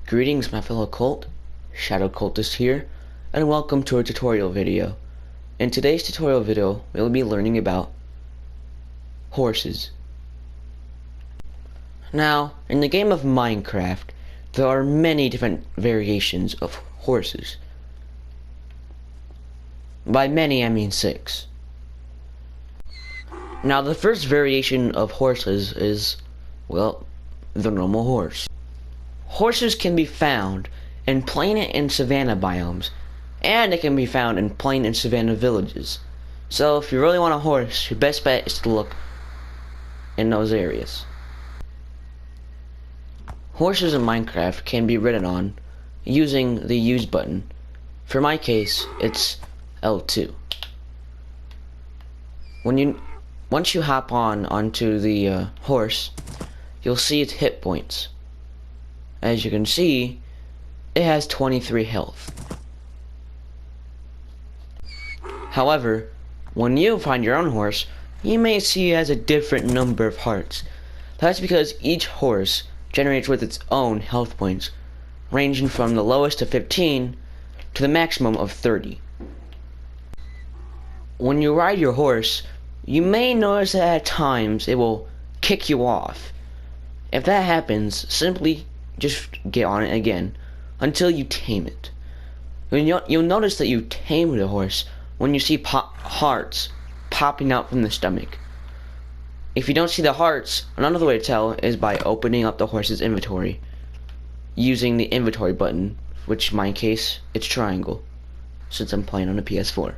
Greetings my fellow cult, Shadow Cultist here, and welcome to a tutorial video. In today's tutorial video, we'll be learning about horses. Now, in the game of Minecraft, there are many different variations of horses. By many, I mean 6. Now, the first variation of horses is, well, the normal horse. Horses can be found in plain and savanna biomes, and it can be found in plain and savanna villages. So if you really want a horse, your best bet is to look in those areas. Horses in Minecraft can be ridden on using the use button. For my case, it's L2. Once you hop onto the horse, you'll see its hit points. As you can see, it has 23 health. However, when you find your own horse, you may see it has a different number of hearts. That's because each horse generates with its own health points, ranging from the lowest of 15 to the maximum of 30. When you ride your horse, you may notice that at times it will kick you off. If that happens, simply just get on it again until you tame it. You'll notice that you tame the horse when you see hearts popping out from the stomach. If you don't see the hearts, another way to tell is by opening up the horse's inventory using the inventory button, which in my case, it's triangle, since I'm playing on a PS4.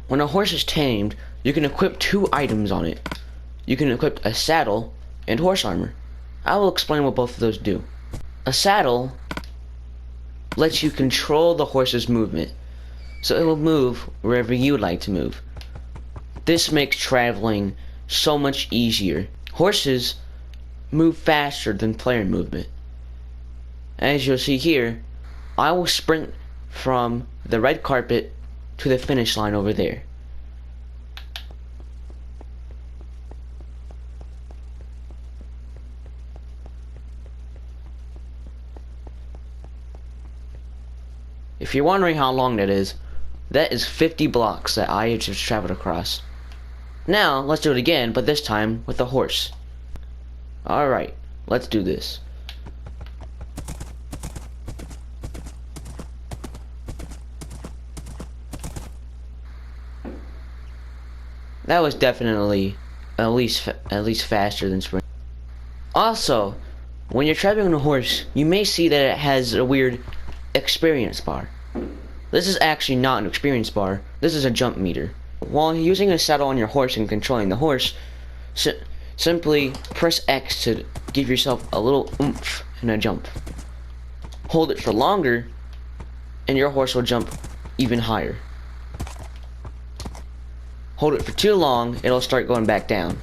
When a horse is tamed, you can equip 2 items on it. You can equip a saddle and horse armor. I will explain what both of those do. A saddle lets you control the horse's movement, so it will move wherever you would like to move. This makes traveling so much easier. Horses move faster than player movement. As you'll see here, I will sprint from the red carpet to the finish line over there. If you're wondering how long that is 50 blocks that I have just traveled across. Now, let's do it again, but this time with a horse. Alright, let's do this. That was definitely at least faster than sprint. Also, when you're traveling on a horse, you may see that it has a weird experience bar. This is actually not an experience bar, this is a jump meter. While using a saddle on your horse and controlling the horse, simply press X to give yourself a little oomph in a jump. Hold it for longer, and your horse will jump even higher. Hold it for too long, it'll start going back down.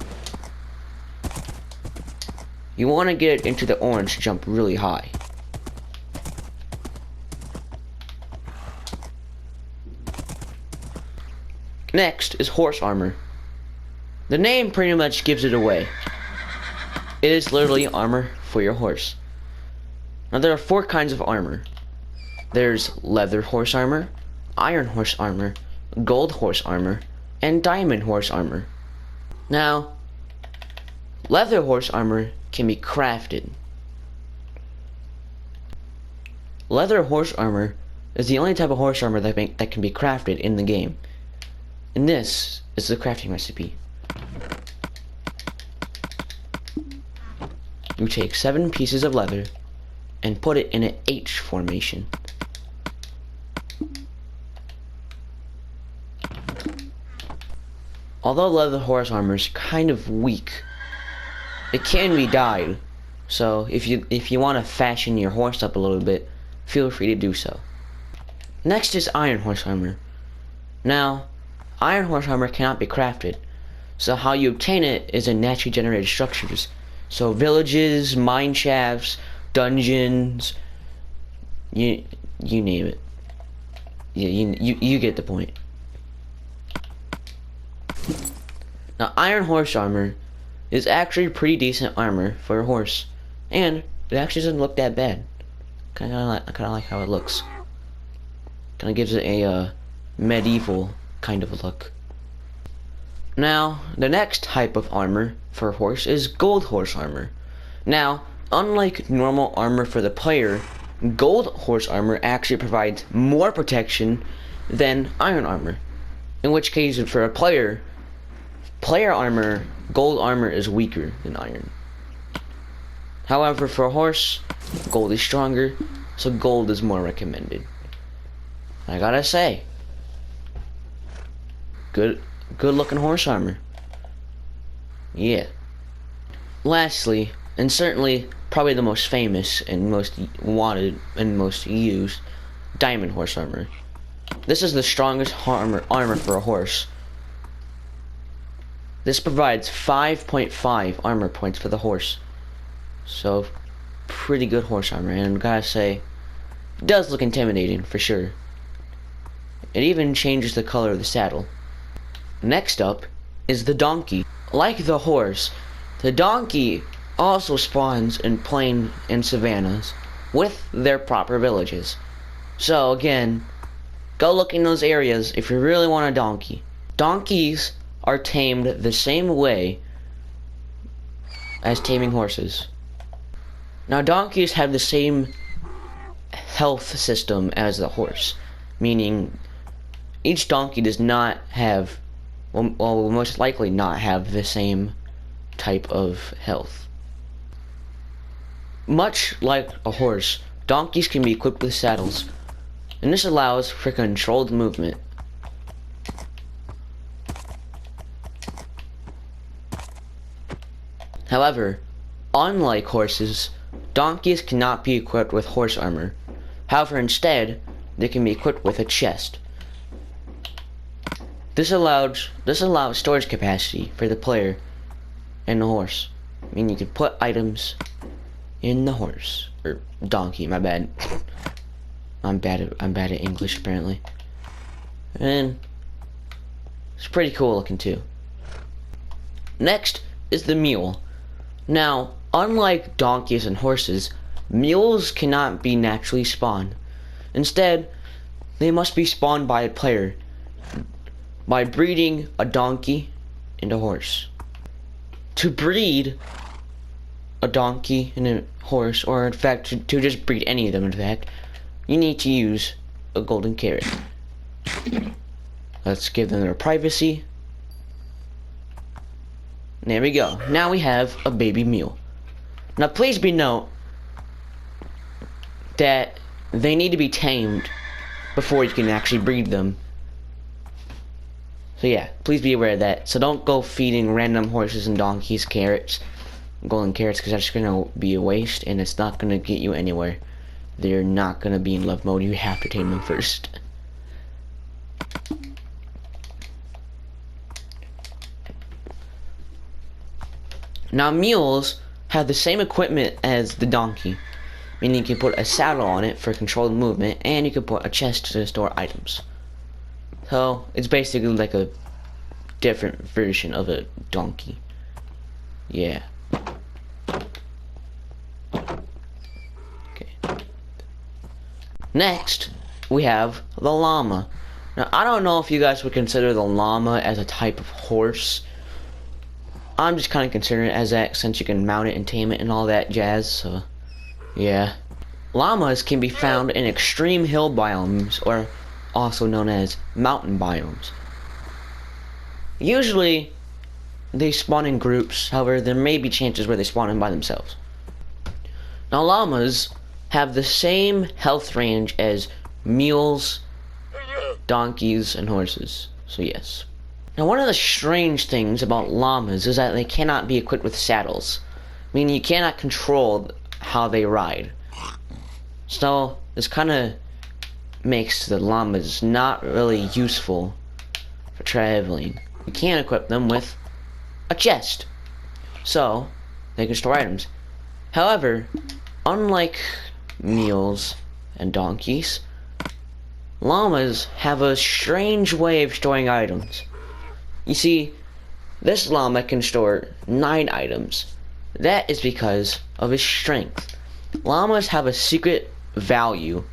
You want to get it into the orange to jump really high. Next is horse armor. The name pretty much gives it away. It is literally armor for your horse. Now there are 4 kinds of armor. There's leather horse armor, iron horse armor, gold horse armor, and diamond horse armor. Now, leather horse armor can be crafted. Leather horse armor is the only type of horse armor that can be crafted in the game. And this is the crafting recipe. You take 7 pieces of leather and put it in an H formation. Although leather horse armor is kind of weak, it can be dyed. So if you want to fashion your horse up a little bit, feel free to do so. Next is iron horse armor. Now, iron horse armor cannot be crafted, so how you obtain it is in naturally generated structures. So villages, mine shafts, dungeons, you name it. You get the point. Now, iron horse armor is actually pretty decent armor for a horse, and it actually doesn't look that bad. I kind of like how it looks. Kind of gives it a medieval kind of a look. Now, the next type of armor for a horse is gold horse armor. Now, unlike normal armor for the player, gold horse armor actually provides more protection than iron armor. In which case, for a player armor, gold armor is weaker than iron. However, for a horse, gold is stronger, so gold is more recommended. I gotta say, good looking horse armor. Yeah. Lastly, and certainly probably the most famous and most wanted and most used, diamond horse armor. This is the strongest armor for a horse. This provides 5.5 armor points for the horse. So, pretty good horse armor, and I gotta say, it does look intimidating for sure. It even changes the color of the saddle. Next up is the donkey. Like the horse, the donkey also spawns in plain and savannas with their proper villages. So again, go look in those areas if you really want a donkey. Donkeys are tamed the same way as taming horses. Now donkeys have the same health system as the horse, meaning each donkey does not have, will most likely not have the same type of health. Much like a horse, donkeys can be equipped with saddles, and this allows for controlled movement. However, unlike horses, donkeys cannot be equipped with horse armor. However, instead, they can be equipped with a chest. This allows storage capacity for the player and the horse. I mean, you can put items in the horse or donkey. My bad. I'm bad at English apparently. And it's pretty cool looking too. Next is the mule. Now, unlike donkeys and horses, mules cannot be naturally spawned. Instead, they must be spawned by a player by breeding a donkey and a horse. To breed a donkey and a horse, or in fact to just breed any of them, in fact, you need to use a golden carrot. Let's give them their privacy. There we go. Now we have a baby mule. Now please be note that they need to be tamed before you can actually breed them. So yeah, please be aware of that. So don't go feeding random horses and donkeys carrots, golden carrots, because that's gonna be a waste and it's not gonna get you anywhere. They're not gonna be in love mode. You have to tame them first. Now mules have the same equipment as the donkey, meaning you can put a saddle on it for controlled movement, and you can put a chest to store items. So it's basically like a different version of a donkey. Yeah. Okay. Next, we have the llama. Now I don't know if you guys would consider the llama as a type of horse. I'm just kind of considering it as that since you can mount it and tame it and all that jazz, so yeah. Llamas can be found in extreme hill biomes, or also known as mountain biomes. Usually, they spawn in groups, however, there may be chances where they spawn in by themselves. Now, llamas have the same health range as mules, donkeys, and horses, so yes. Now, one of the strange things about llamas is that they cannot be equipped with saddles, meaning you cannot control how they ride. So, this kind of makes the llamas not really useful for traveling. You can equip them with a chest, so they can store items. However, unlike mules and donkeys, llamas have a strange way of storing items. You see, this llama can store 9 items. That is because of his strength. llamas have a secret value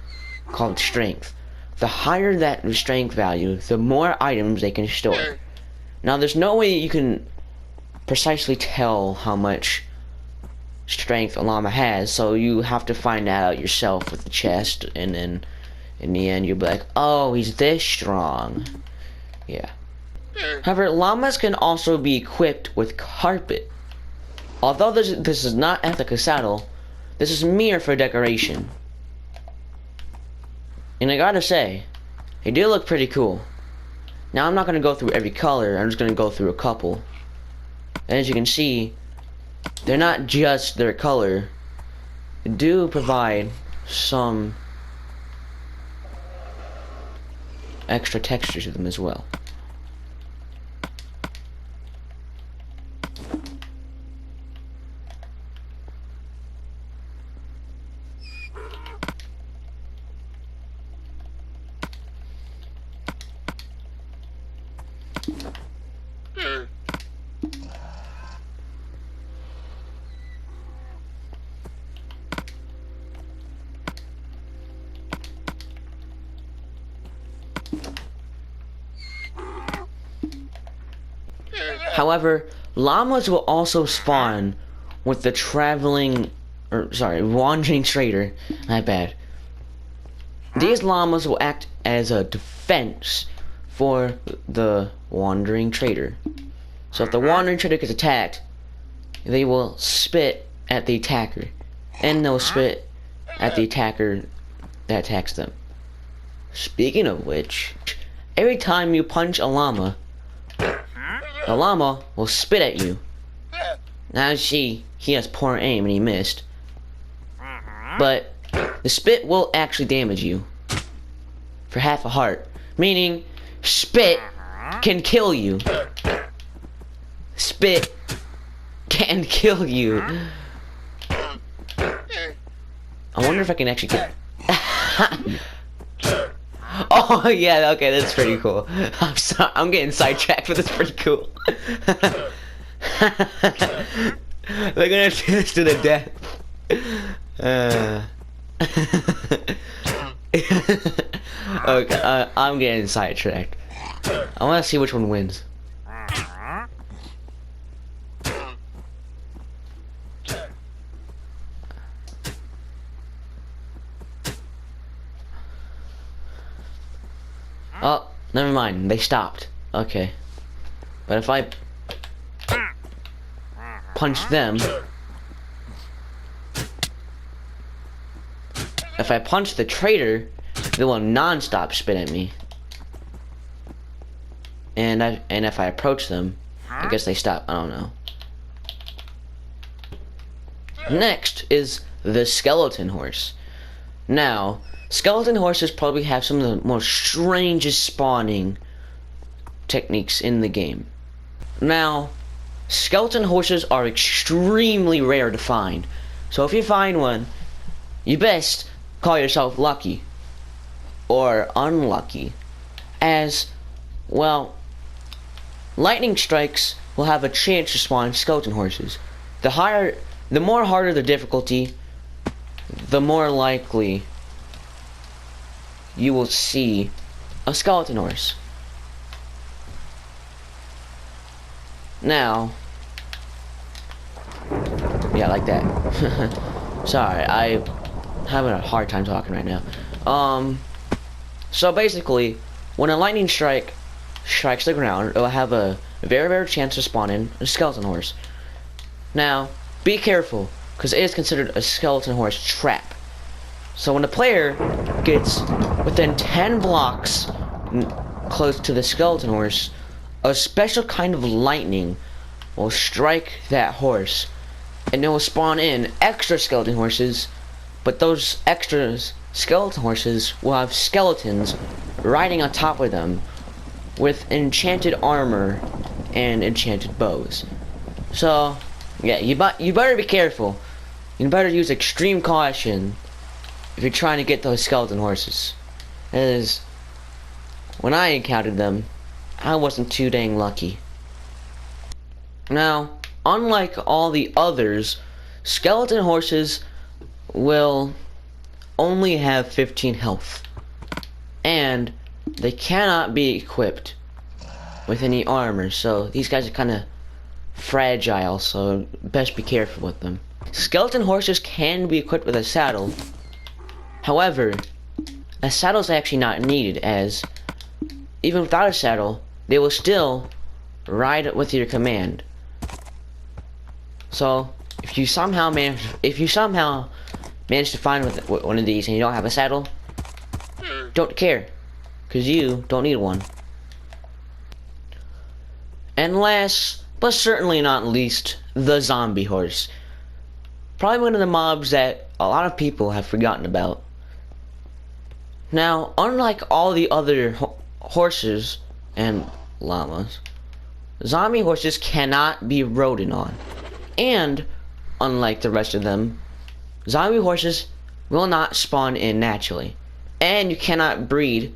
called strength. The higher that strength value, the more items they can store. Now, there's no way you can precisely tell how much strength a llama has, so you have to find that out yourself with the chest, and then in the end you'll be like, oh, he's this strong. Yeah. However, llamas can also be equipped with carpet. Although this is not like a saddle, this is mere for decoration. And I gotta say, they do look pretty cool. Now, I'm not gonna go through every color, I'm just gonna go through a couple. And as you can see, they're not just their color. They do provide some extra texture to them as well. However, llamas will also spawn with the wandering trader. My bad. These llamas will act as a defense for the wandering trader. So if the wandering trader gets attacked, they will spit at the attacker, and they'll spit at the attacker that attacks them. Speaking of which, every time you punch a llama, the llama will spit at you. Now he has poor aim and he missed. But the spit will actually damage you for half a heart. Meaning, spit can kill you. Spit can kill you. I wonder if I can actually get... Oh yeah, okay, that's pretty cool. I'm sorry, I'm getting sidetracked, but that's pretty cool. They're gonna do this to the death. Okay, I'm getting sidetracked. I want to see which one wins. Oh, never mind. They stopped. Okay. But if I punch them... If I punch the traitor, they will non-stop spit at me. And if I approach them, I guess they stop. I don't know. Next is the skeleton horse. Now, skeleton horses probably have some of the most strangest spawning techniques in the game. Now, skeleton horses are extremely rare to find. So if you find one, you best call yourself lucky. Or unlucky. As, well, lightning strikes will have a chance to spawn skeleton horses. The more harder the difficulty, the more likely you will see a skeleton horse. Now, yeah, like that. Sorry, I'm having a hard time talking right now. So basically, when a lightning strike strikes the ground, it will have a very rare chance to spawn in a skeleton horse. Now, be careful, because it is considered a skeleton horse trap. So when the player gets within 10 blocks close to the skeleton horse, a special kind of lightning will strike that horse, and it will spawn in extra skeleton horses, but those extra skeleton horses will have skeletons riding on top of them with enchanted armor and enchanted bows. So, yeah, you better be careful. You better use extreme caution if you're trying to get those skeleton horses. As when I encountered them, I wasn't too dang lucky. Now, unlike all the others, skeleton horses will only have 15 health. And they cannot be equipped with any armor, so these guys are kind of fragile, so best be careful with them. Skeleton horses can be equipped with a saddle. However, a saddle is actually not needed, as even without a saddle, they will still ride with your command. So if you somehow manage to find one of these and you don't have a saddle, don't care, because you don't need one. And last, but certainly not least, the zombie horse. Probably one of the mobs that a lot of people have forgotten about. Now, unlike all the other horses and llamas, zombie horses cannot be ridden on. And, unlike the rest of them, zombie horses will not spawn in naturally. And you cannot breed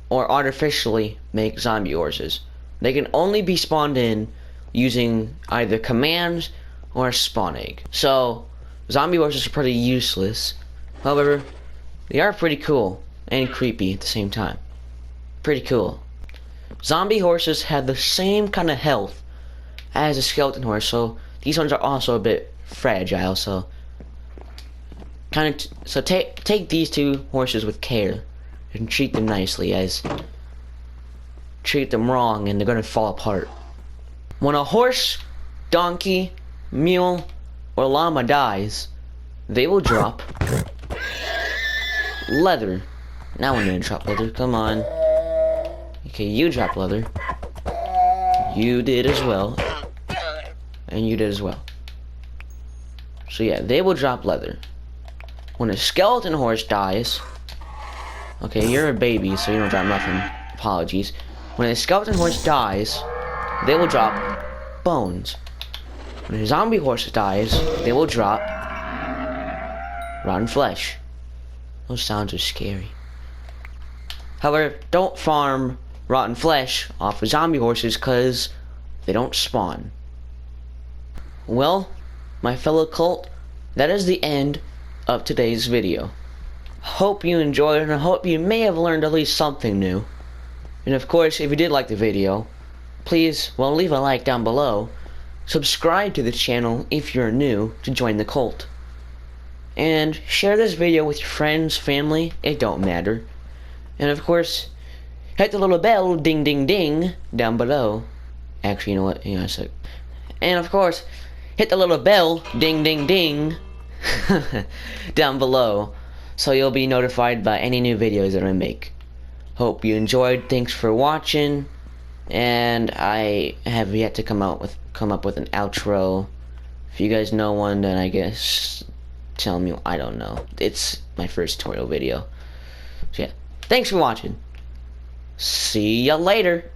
or artificially make zombie horses. They can only be spawned in using either commands or a spawn egg. So, zombie horses are pretty useless. However, they are pretty cool and creepy at the same time. Pretty cool. Zombie horses have the same kind of health as a skeleton horse, so these ones are also a bit fragile. So, take these two horses with care and treat them nicely, as treat them wrong and they're gonna fall apart. When a horse, donkey, mule, or llama dies, they will drop leather. Now I'm gonna drop leather, come on. Okay, you drop leather. You did as well. And you did as well. So yeah, they will drop leather. When a skeleton horse dies, okay, you're a baby, so you don't drop nothing. Apologies. When a skeleton horse dies, they will drop bones. When a zombie horse dies, they will drop rotten flesh. Those sounds are scary. However, don't farm rotten flesh off of zombie horses, because they don't spawn. Well, my fellow cult, that is the end of today's video. Hope you enjoyed it, and I hope you may have learned at least something new. And of course, if you did like the video, please, well, leave a like down below. Subscribe to the channel if you're new to join the cult. And share this video with your friends, family, it don't matter. And of course, hit the little bell, ding ding ding, down below. Actually, you know what, hang on a sec. And of course, hit the little bell, ding ding ding, down below, so you'll be notified by any new videos that I make. Hope you enjoyed, thanks for watching, and I have yet to come up with an outro. If you guys know one, then I guess tell me. I don't know. It's my first tutorial video. So yeah, thanks for watching. See ya later.